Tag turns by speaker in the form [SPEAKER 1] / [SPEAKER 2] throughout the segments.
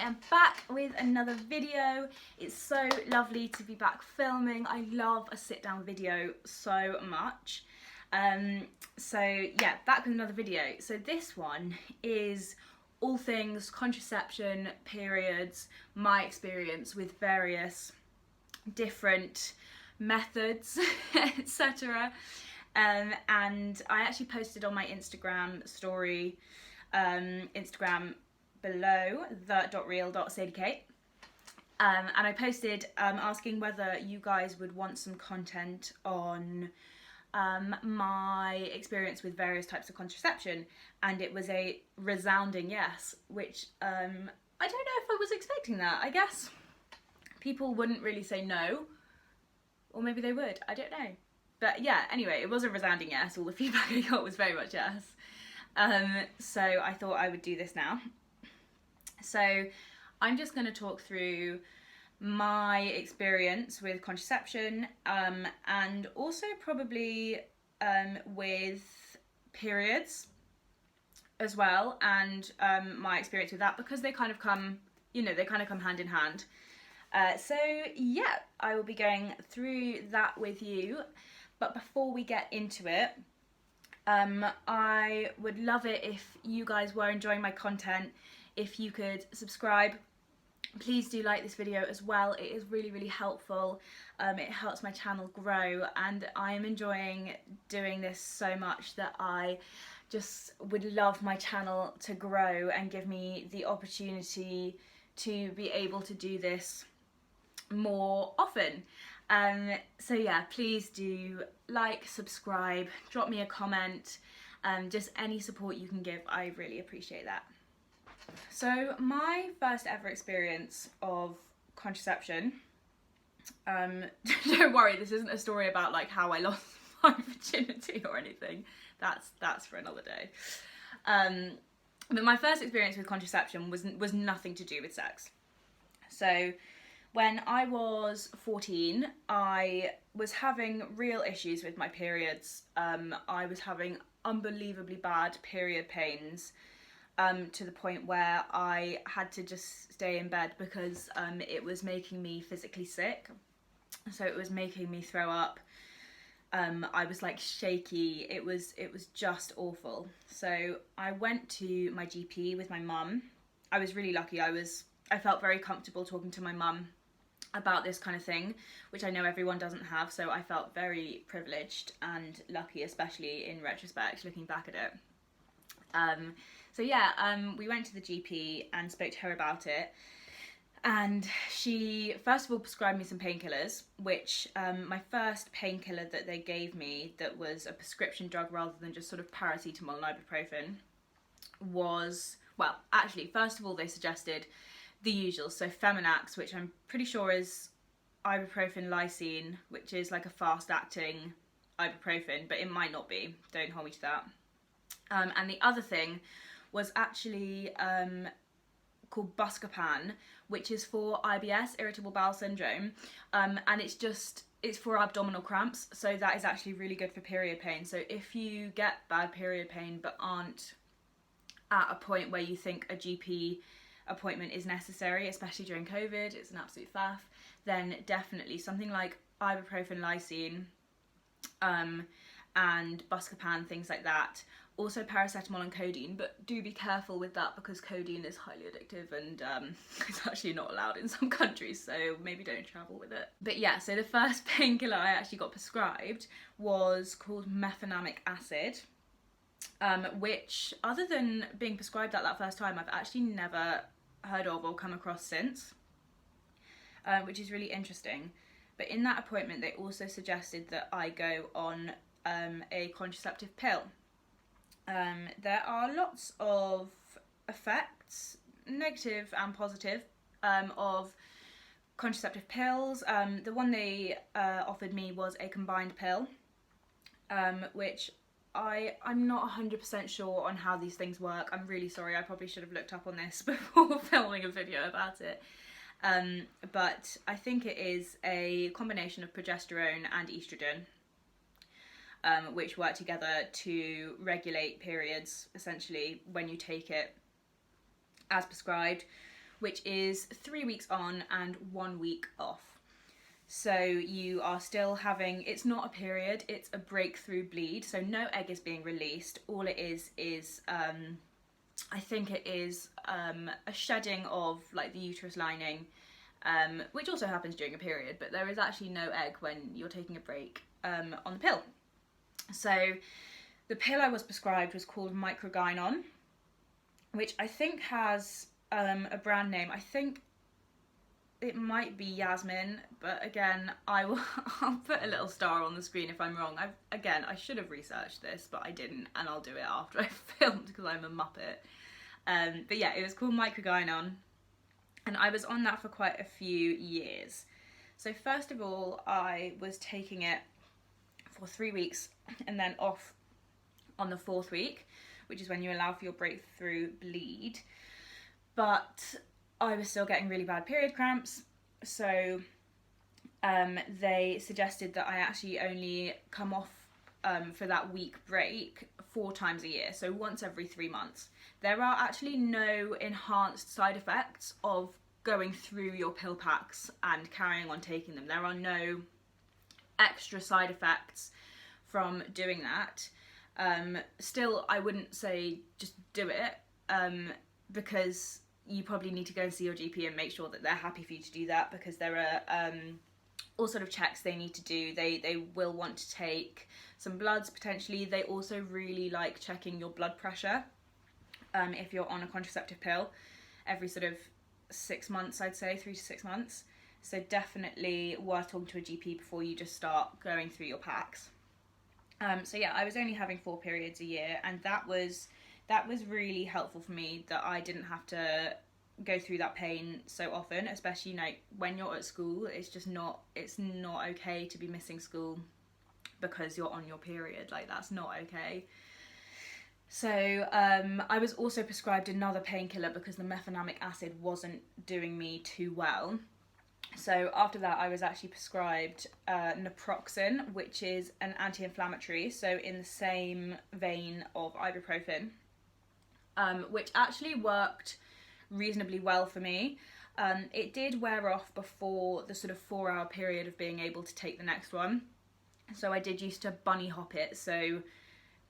[SPEAKER 1] am back with another video. It's so lovely to be back filming. I love a sit down video so much. So yeah, back with another video. So this one is all things contraception, periods, my experience with various different methods, etc. And I actually posted on my Instagram story, Instagram below the.real.sadiekate, and I posted asking whether you guys would want some content on my experience with various types of contraception, and it was a resounding yes, which I don't know if I was expecting that. I guess people wouldn't really say no, or maybe they would, I don't know. But yeah, anyway, it was a resounding yes. All the feedback I got was very much yes. So I thought I would do this now. So I'm just going to talk through my experience with contraception, and also probably with periods as well, and my experience with that, because they kind of come, they kind of come hand in hand. So yeah, I will be going through that with you. But before we get into it, I would love it if you guys were enjoying my content, if you could subscribe. Please do like this video as well. It is really, really helpful. It helps my channel grow, and I am enjoying doing this so much that I just would love my channel to grow and give me the opportunity to be able to do this more often. So yeah, please do like, subscribe, drop me a comment, just any support you can give, I really appreciate that. So my first ever experience of contraception, don't worry, this isn't a story about like how I lost my virginity or anything, that's for another day. But my first experience with contraception was nothing to do with sex. So when I was 14, I was having real issues with my periods. I was having unbelievably bad period pains, to the point where I had to just stay in bed because it was making me physically sick. So it was making me throw up. I was like shaky. It was just awful. So I went to my GP with my mum. I was really lucky. I felt very comfortable talking to my mum about this kind of thing, which I know everyone doesn't have, so I felt very privileged and lucky, especially in retrospect, looking back at it. So yeah, we went to the GP and spoke to her about it, and she first of all prescribed me some painkillers, which my first painkiller that they gave me, that was a prescription drug rather than just sort of paracetamol and ibuprofen, was, well, actually, first of all they suggested the usual, so Feminax, which I'm pretty sure is ibuprofen lysine, which is like a fast-acting ibuprofen, but it might not be, don't hold me to that. And the other thing was actually called Buscopan, which is for IBS, irritable bowel syndrome, and it's for abdominal cramps, so that is actually really good for period pain. So if you get bad period pain but aren't at a point where you think a GP appointment is necessary, especially during COVID, it's an absolute faff, then definitely something like ibuprofen lysine, and Buscopan, things like that. Also paracetamol and codeine, but do be careful with that because codeine is highly addictive and it's actually not allowed in some countries, so maybe don't travel with it. But yeah, so the first painkiller I actually got prescribed was called mefenamic acid, which, other than being prescribed that first time, I've actually never heard of or come across since, which is really interesting. But in that appointment they also suggested that I go on a contraceptive pill. There are lots of effects, negative and positive, of contraceptive pills. The one they offered me was a combined pill, which I'm not 100% sure on how these things work. I'm really sorry, I probably should have looked up on this before filming a video about it. But I think it is a combination of progesterone and estrogen, which work together to regulate periods, essentially, when you take it as prescribed, which is 3 weeks on and 1 week off. So you are still having, it's not a period, it's a breakthrough bleed. So no egg is being released. All it is I think it is a shedding of like the uterus lining, which also happens during a period, but there is actually no egg when you're taking a break on the pill. So the pill I was prescribed was called Microgynon, which I think has a brand name. I think it might be Yasmin, but again, I'll put a little star on the screen if I'm wrong. I should have researched this, but I didn't, and I'll do it after I filmed because I'm a muppet. But yeah, it was called Microgynon, and I was on that for quite a few years. So first of all, I was taking it for 3 weeks and then off on the 4th week, which is when you allow for your breakthrough bleed. But I was still getting really bad period cramps, so they suggested that I actually only come off for that week break 4 times a year, so once every 3 months. There are actually no enhanced side effects of going through your pill packs and carrying on taking them. There are no extra side effects from doing that. Still, I wouldn't say just do it, because you probably need to go and see your GP and make sure that they're happy for you to do that, because there are all sort of checks they need to do. They will want to take some bloods potentially. They also really like checking your blood pressure if you're on a contraceptive pill every sort of 6 months, I'd say 3 to 6 months. So definitely worth talking to a GP before you just start going through your packs. So yeah, I was only having 4 periods a year, and that was really helpful for me, that I didn't have to go through that pain so often, especially like when you're at school. It's not okay to be missing school because you're on your period. Like, that's not okay. So I was also prescribed another painkiller because the mefenamic acid wasn't doing me too well. So after that, I was actually prescribed naproxen, which is an anti-inflammatory, so in the same vein of ibuprofen, which actually worked reasonably well for me. It did wear off before the sort of 4-hour period of being able to take the next one. So I did used to bunny hop it, so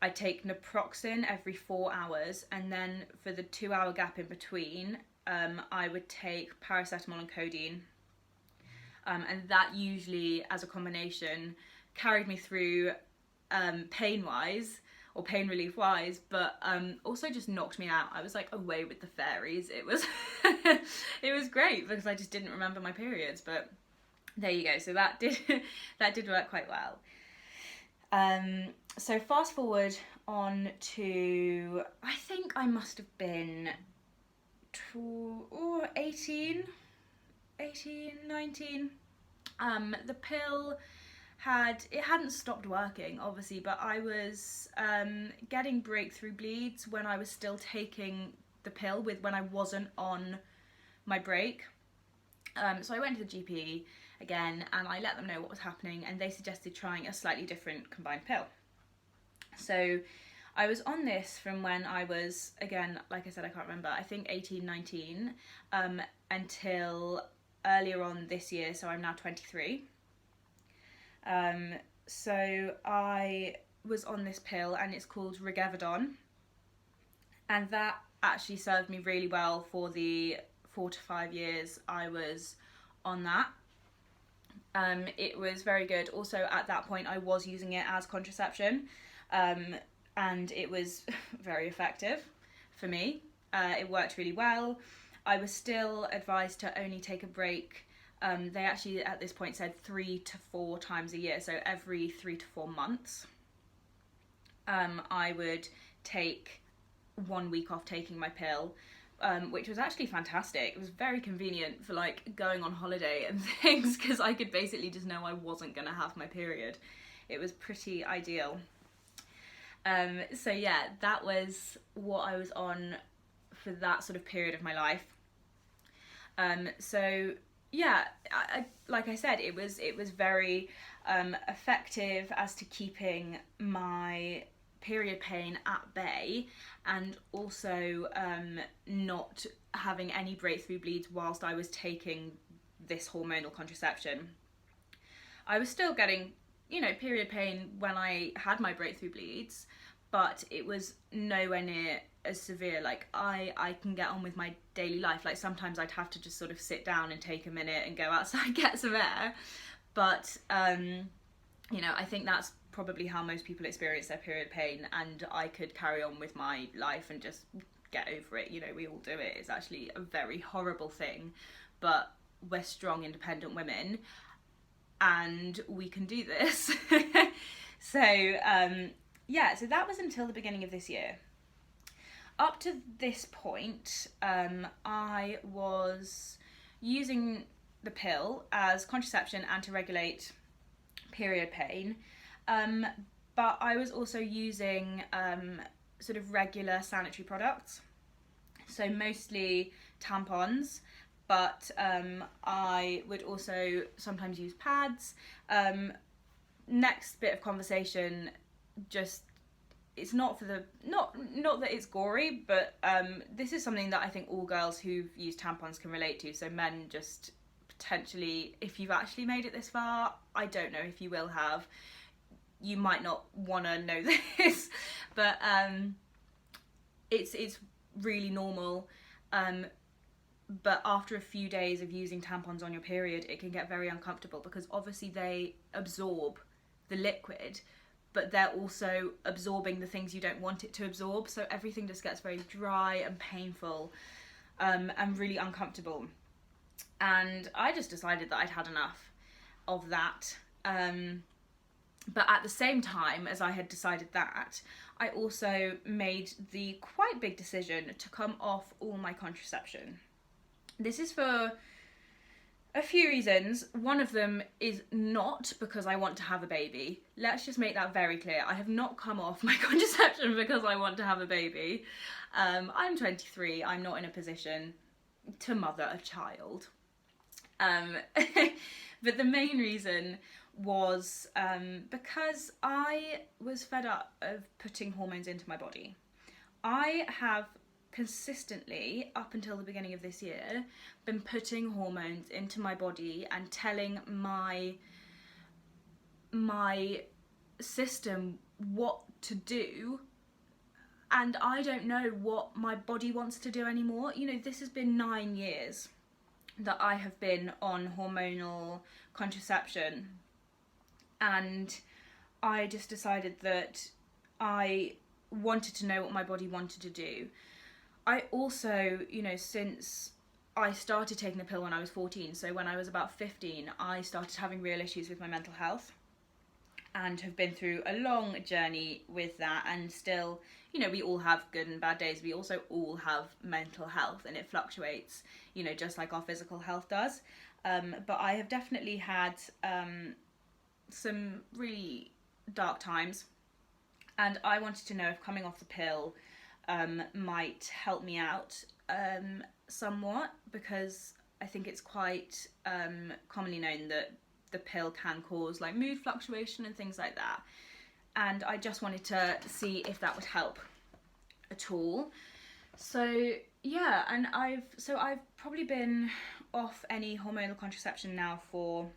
[SPEAKER 1] I take naproxen every 4 hours, and then for the 2-hour gap in between, I would take paracetamol and codeine. And that usually, as a combination, carried me through pain-wise, or pain relief-wise, but also just knocked me out. I was like away with the fairies. It was it was great because I just didn't remember my periods, but there you go. So that did work quite well. So fast forward on to, I think I must have been 18, 19. The pill hadn't stopped working, obviously, but I was getting breakthrough bleeds when I was still taking the pill when I wasn't on my break. So I went to the GP again and I let them know what was happening, and they suggested trying a slightly different combined pill. So I was on this from when I was, again, like I said, I can't remember, I think 18, 19, until earlier on this year, so I'm now 23. So I was on this pill, and it's called Regevidon, and that actually served me really well for the 4 to 5 years I was on that. It was very good. Also, at that point, I was using it as contraception, and it was very effective for me. It worked really well. I was still advised to only take a break. They actually at this point said 3 to 4 times a year, so every 3 to 4 months. I would take 1 week off taking my pill, which was actually fantastic. It was very convenient for like going on holiday and things, because I could basically just know I wasn't gonna have my period. It was pretty ideal. So yeah, that was what I was on for that sort of period of my life. So yeah, like I said, it was very effective as to keeping my period pain at bay, and also not having any breakthrough bleeds whilst I was taking this hormonal contraception. I was still getting, you know, period pain when I had my breakthrough bleeds, but it was nowhere near as severe. Like, I can get on with my daily life. Like, sometimes I'd have to just sort of sit down and take a minute and go outside, get some air. But, you know, I think that's probably how most people experience their period pain, and I could carry on with my life and just get over it. You know, we all do it. It's actually a very horrible thing, but we're strong, independent women, and we can do this. So yeah, so that was until the beginning of this year. Up to this point, I was using the pill as contraception and to regulate period pain, but I was also using sort of regular sanitary products, so mostly tampons, but I would also sometimes use pads. Next bit of conversation, just, it's not for the, not that it's gory, but this is something that I think all girls who've used tampons can relate to. So men, just potentially, if you've actually made it this far, I don't know if you will have, you might not want to know this, but it's really normal. But after a few days of using tampons on your period, it can get very uncomfortable, because obviously they absorb the liquid, but they're also absorbing the things you don't want it to absorb, so everything just gets very dry and painful, and really uncomfortable. And I just decided that I'd had enough of that. But at the same time as I had decided that, I also made the quite big decision to come off all my contraception. This is for a few reasons. One of them is not because I want to have a baby. Let's just make that very clear. I have not come off my contraception because I want to have a baby. I'm 23. I'm not in a position to mother a child. But the main reason was because I was fed up of putting hormones into my body. I have consistently, up until the beginning of this year, been putting hormones into my body and telling my system what to do, and I don't know what my body wants to do anymore. You know, this has been 9 years that I have been on hormonal contraception, and I just decided that I wanted to know what my body wanted to do. I also, you know, since I started taking the pill when I was 14, so when I was about 15, I started having real issues with my mental health, and have been through a long journey with that, and still, you know, we all have good and bad days. We also all have mental health, and it fluctuates, you know, just like our physical health does. But I have definitely had some really dark times, and I wanted to know if coming off the pill might help me out somewhat, because I think it's quite commonly known that the pill can cause like mood fluctuation and things like that, and I just wanted to see if that would help at all. So yeah, and I've probably been off any hormonal contraception now for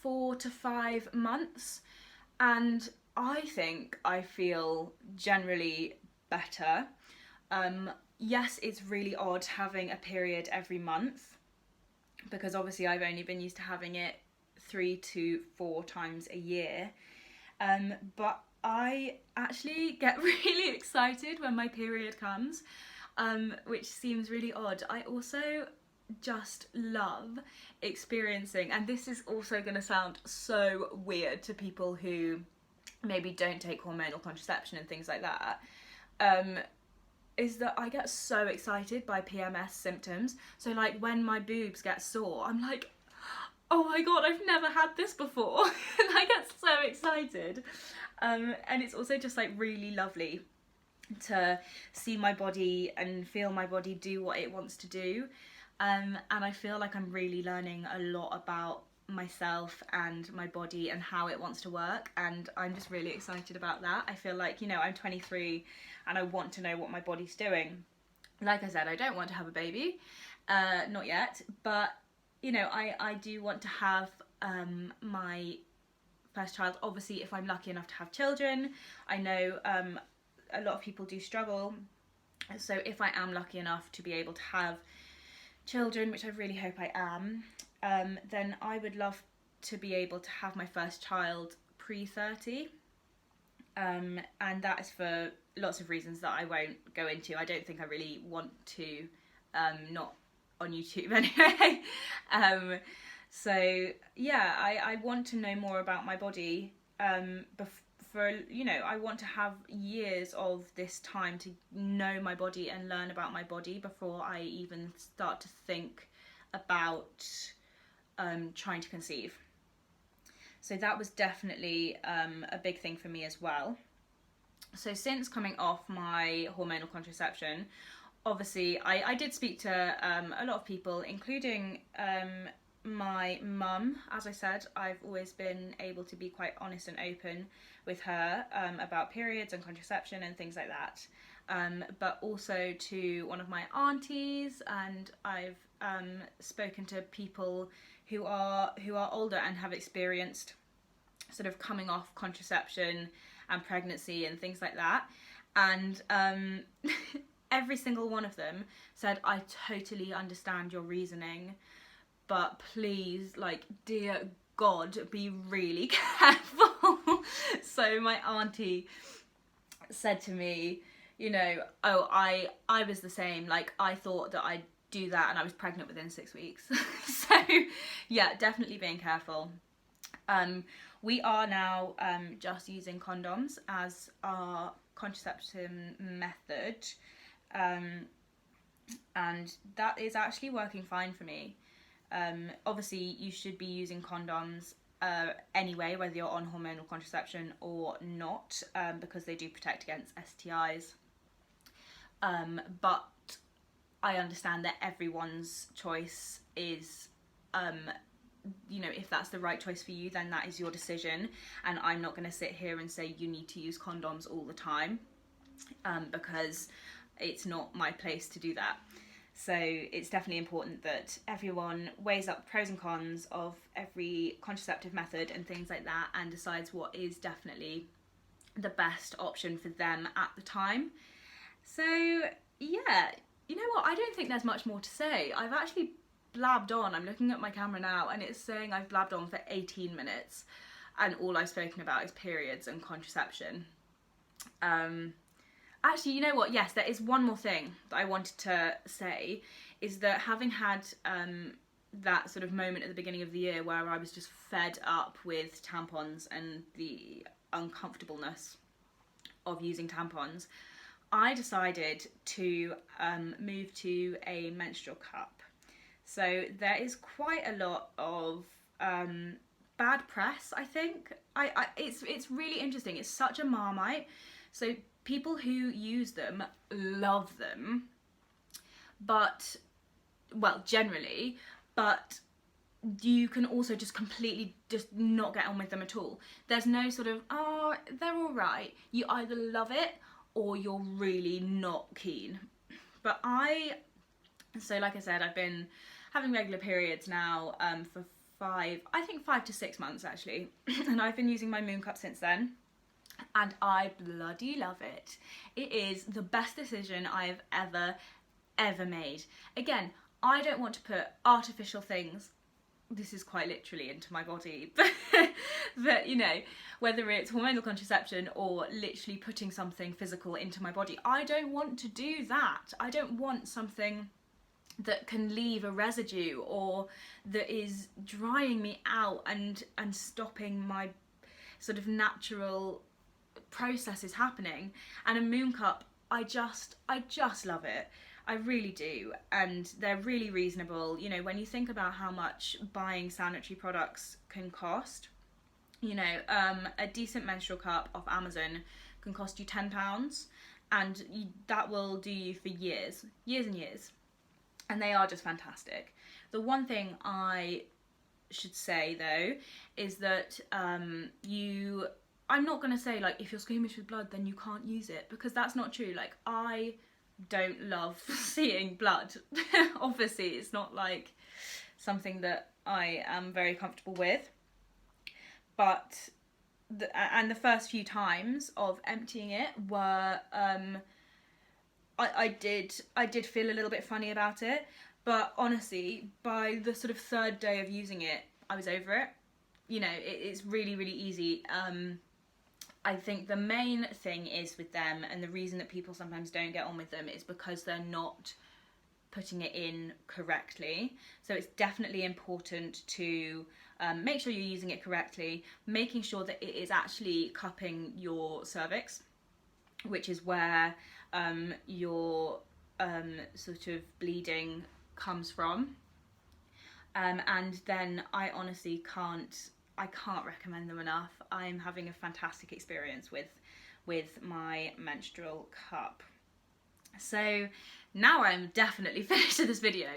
[SPEAKER 1] 4 to 5 months, and I think I feel generally better. Yes, it's really odd having a period every month, because obviously I've only been used to having it 3 to 4 times a year. But I actually get really excited when my period comes, which seems really odd. I also just love experiencing, and this is also going to sound so weird to people who maybe don't take hormonal contraception and things like that, is that I get so excited by PMS symptoms. So like when my boobs get sore, I'm like, oh my god, I've never had this before. And I get so excited. And it's also just like really lovely to see my body and feel my body do what it wants to do. And I feel like I'm really learning a lot about myself and my body and how it wants to work, and I'm just really excited about that. I feel like, you know, I'm 23 and I want to know what my body's doing. Like I said, I don't want to have a baby, not yet, but you know, I do want to have my first child. Obviously, if I'm lucky enough to have children, I know a lot of people do struggle. So if I am lucky enough to be able to have children, which I really hope I am, then I would love to be able to have my first child pre-30. And that is for lots of reasons that I won't go into. I don't think I really want to, not on YouTube anyway. So yeah, I want to know more about my body, for, you know, I want to have years of this time to know my body and learn about my body before I even start to think about trying to conceive. So that was definitely a big thing for me as well. So since coming off my hormonal contraception, obviously I did speak to a lot of people, including my mum. As I said, I've always been able to be quite honest and open with her about periods and contraception and things like that. But also to one of my aunties, and I've spoken to people who are older and have experienced sort of coming off contraception and pregnancy and things like that. And every single one of them said, I totally understand your reasoning, but please, like, dear God, be really careful. So my auntie said to me, you know, oh, I was the same. Like, I thought that I'd do that and I was pregnant within 6 weeks. So yeah, definitely being careful. We are now just using condoms as our contraception method, and that is actually working fine for me. Obviously you should be using condoms anyway, whether you're on hormonal contraception or not, because they do protect against STIs. But I understand that everyone's choice is, you know, if that's the right choice for you, then that is your decision, and I'm not going to sit here and say you need to use condoms all the time, because it's not my place to do that. So it's definitely important that everyone weighs up the pros and cons of every contraceptive method and things like that, and decides what is definitely the best option for them at the time. So yeah, you know what, I don't think there's much more to say. I've actually blabbed on. I'm looking at my camera now and it's saying I've blabbed on for 18 minutes and all I've spoken about is periods and contraception. Actually, you know what, yes, there is one more thing that I wanted to say, is that having had that sort of moment at the beginning of the year where I was just fed up with tampons and the uncomfortableness of using tampons, I decided to move to a menstrual cup. So there is quite a lot of bad press, I think. It's really interesting. It's such a Marmite. So people who use them love them, but, well, generally, but you can also just completely just not get on with them at all. There's no sort of, oh, they're all right. You either love it or you're really not keen. But so like I said, I've been having regular periods now for 5 to 6 months actually, and I've been using my Moon Cup since then, and I bloody love it. It is the best decision I've ever made. Again, I don't want to put artificial things, this is quite literally, into my body, but you know, whether it's hormonal contraception or literally putting something physical into my body, I don't want to do that. I don't want something that can leave a residue or that is drying me out and stopping my sort of natural processes happening. And a Moon Cup, I just love it. I really do, and they're really reasonable. You know, when you think about how much buying sanitary products can cost, you know, a decent menstrual cup off Amazon can cost you £10, and that will do you for years and years. And they are just fantastic. The one thing I should say though is that I'm not going to say like if you're squeamish with blood then you can't use it, because that's not true. Like, I don't love seeing blood. Obviously it's not like something that I am very comfortable with, but the first few times of emptying it were I did feel a little bit funny about it, but honestly by the sort of third day of using it I was over it. You know, it's really, really easy. I think the main thing is with them, and the reason that people sometimes don't get on with them, is because they're not putting it in correctly. So it's definitely important to make sure you're using it correctly, making sure that it is actually cupping your cervix, which is where your sort of bleeding comes from. And then I honestly can't recommend them enough. I'm having a fantastic experience with my menstrual cup. So now I'm definitely finished with this video.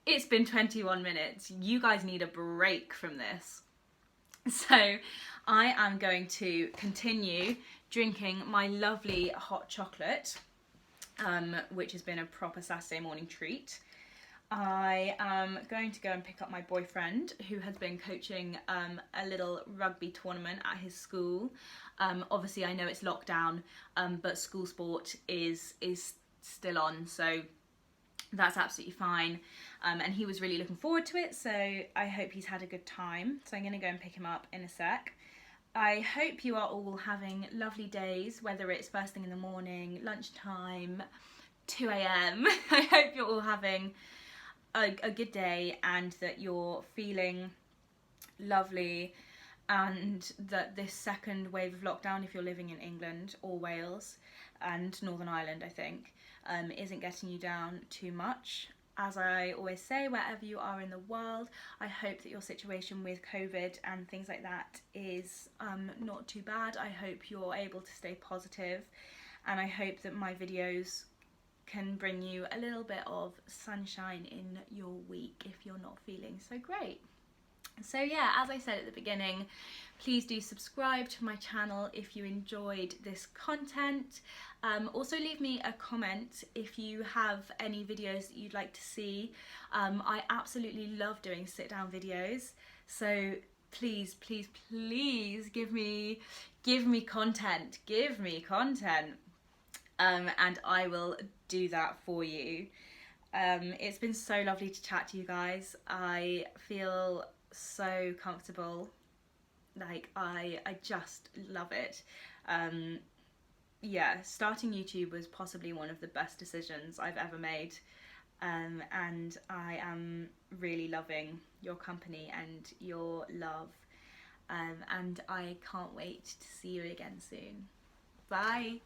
[SPEAKER 1] It's been 21 minutes. You guys need a break from this. So I am going to continue drinking my lovely hot chocolate, which has been a proper Saturday morning treat. I am going to go and pick up my boyfriend, who has been coaching a little rugby tournament at his school. Obviously I know it's lockdown, but school sport is still on, so that's absolutely fine. And he was really looking forward to it, so I hope he's had a good time. So I'm going to go and pick him up in a sec. I hope you are all having lovely days, whether it's first thing in the morning, lunchtime, 2 a.m. I hope you're all having a good day, and that you're feeling lovely, and that this second wave of lockdown, if you're living in England or Wales and Northern Ireland, I think, isn't getting you down too much. As I always say, wherever you are in the world, I hope that your situation with COVID and things like that is not too bad. I hope you're able to stay positive, and I hope that my videos can bring you a little bit of sunshine in your week if you're not feeling so great. So yeah, as I said at the beginning, please do subscribe to my channel if you enjoyed this content. Also leave me a comment if you have any videos that you'd like to see. I absolutely love doing sit down videos, so please, please, please give me content, and I will do that for you. It's been so lovely to chat to you guys. I feel so comfortable, like I just love it. Yeah, starting YouTube was possibly one of the best decisions I've ever made, and I am really loving your company and your love, and I can't wait to see you again soon. Bye.